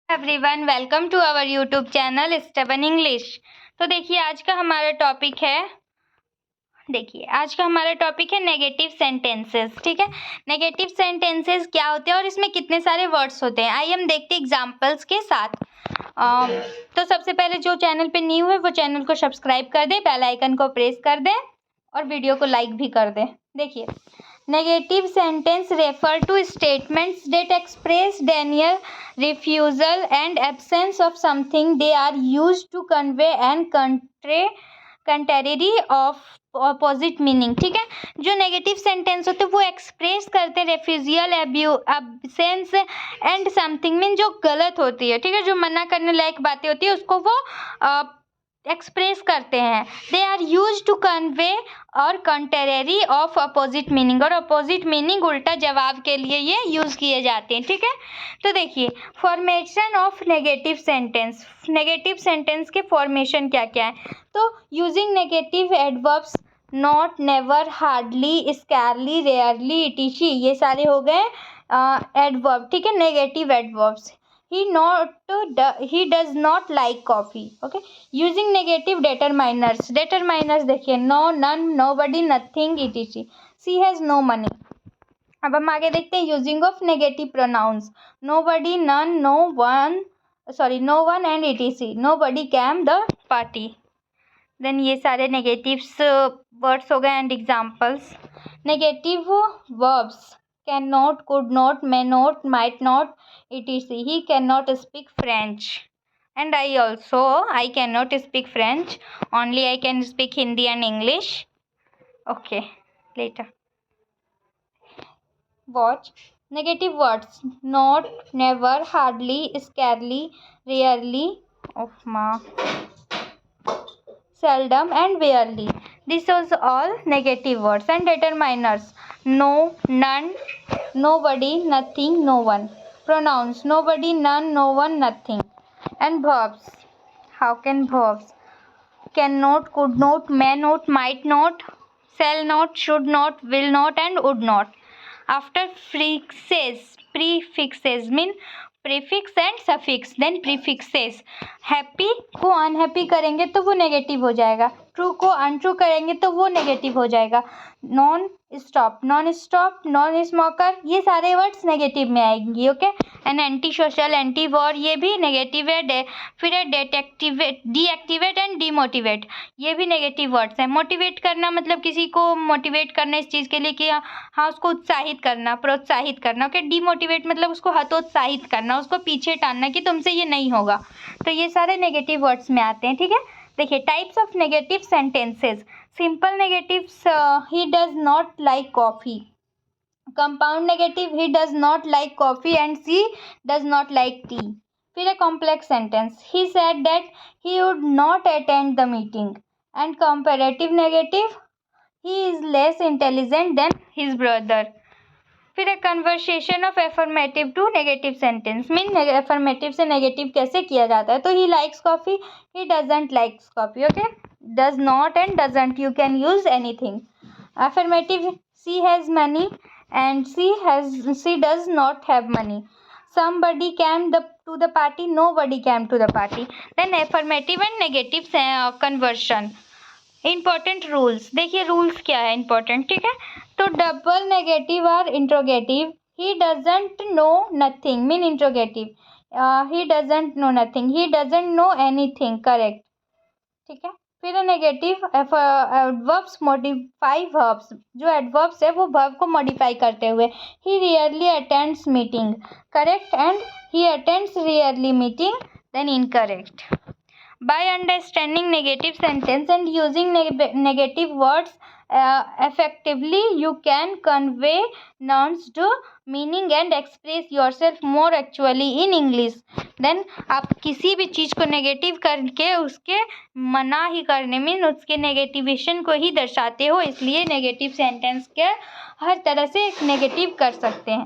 Everyone, welcome to our YouTube channel स्टबन English. तो देखिए आज का हमारा टॉपिक है नेगेटिव सेंटेंसेस। ठीक है, नेगेटिव सेंटेंसेस क्या होते हैं और इसमें कितने सारे वर्ड्स होते हैं, आइए हम देखते हैं एग्जांपल्स के साथ। तो सबसे पहले जो चैनल पे न्यू है वो चैनल को सब्सक्राइब कर दे, बेल आइकन को प्रेस कर दे और वीडियो को लाइक भी कर दे। देखिए, negative sentence refer to statements that express denial, refusal and absence of something. They are used to convey and contrary of opposite meaning। ठीक है, जो नेगेटिव सेंटेंस होते हैं वो एक्सप्रेस करते हैं रेफ्यूजियल, एब्सेंस एंड समथिंग मीन जो गलत होती है। ठीक है, जो मना करने लायक बातें होती है उसको वो एक्सप्रेस करते हैं। They are used to convey और कंटेररी ऑफ अपोजिट मीनिंग, और अपोजिट मीनिंग उल्टा जवाब के लिए ये यूज़ किए जाते हैं। ठीक है, तो देखिए formation of negative sentence. Negative sentence के फॉर्मेशन क्या क्या है, तो using negative adverbs not, never, hardly, scarcely, rarely, इटिशी, ये सारे हो गए एडवर्ब। ठीक है, negative adverbs. he does not like coffee। okay, using negative determiners। determiners देखिए no, none, nobody, nothing, etc। she has no money। अब हम आगे देखते हैं using of negative pronouns. nobody, none, no one, no one and etc। nobody came the party। Then ये सारे negatives words हो गए and examples. Negative verbs can not, could not, may not, might not, etc। He can not speak French and I can not speak French, only I can speak Hindi and English. Okay, later watch. Negative words not, never, hardly, scarcely, rarely, seldom and rarely। This was all negative words। and determiners no, none, nobody, nothing, no one। pronouns nobody, none, no one, nothing। and verbs, how can verbs cannot, could not, may not, might not, shall not, should not, will not and would not। after prefixes mean prefix and suffix, then prefixes. Happy को unhappy करेंगे तो वो negative हो जाएगा, true को untrue करेंगे तो वो नेगेटिव हो जाएगा। Non stop, non stop, non smoker, ये सारे वर्ड्स नेगेटिव में आएंगी। Okay, and anti social, anti war, ये भी नेगेटिव है। फिर है डीएक्टिवेट एंड डीमोटिवेट, ये भी नेगेटिव वर्ड्स हैं। मोटिवेट करना मतलब किसी को मोटिवेट करना इस चीज़ के लिए कि हाँ उसको उत्साहित करना, प्रोत्साहित करना। ओके, डीमोटिवेट मतलब उसको हतोत्साहित करना, उसको पीछे टालना कि तुमसे ये नहीं होगा। तो ये सारे नेगेटिव वर्ड्स में आते हैं। ठीक है, देखिए types of negative sentences. Simple negatives he does not like coffee. Compound negative he does not like coffee and she does not like tea. फिर है complex sentence he said that he would not attend the meeting. And comparative negative he is less intelligent than his brother. फिर है conversation of affirmative to negative sentence mean affirmative से negative कैसे किया जाता है, तो he likes coffee, he doesn't likes coffee. Okay, does not and doesn't you can use anything. Affirmative she has money and she does not have money। somebody came to the party, nobody came to the party। then affirmative and negative conversion। Important rules, देखिए rules क्या है important. ठीक है, तो double negative और interrogative. He doesn't know nothing mean interrogative, he doesn't know nothing, he doesn't know anything, correct. ठीक है, फिर नेगेटिव एडवर्ब्स मॉडिफाई वर्ब्स। जो एडवर्ब्स है वो वर्ब को मॉडिफाई करते हुए। He rarely attends meeting, correct, and he attends rarely meeting, then incorrect. by understanding negative sentence and using negative words effectively you can convey nuanced meaning and express yourself more actually in English। then आप किसी भी चीज़ को negative करके उसके मना ही करने में उसके नेगेटिवेशन को ही दर्शाते हो, इसलिए नेगेटिव सेंटेंस के हर तरह से नेगेटिव कर सकते हैं।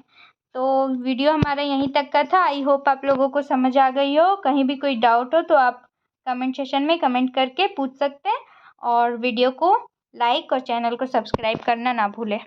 तो वीडियो हमारा यहीं तक का था। आई होप आप लोगों को समझ आ गई हो। कहीं भी कोई डाउट हो तो आप कमेंट सेशन में कमेंट करके पूछ सकते हैं, और वीडियो को लाइक और चैनल को सब्सक्राइब करना ना भूलें।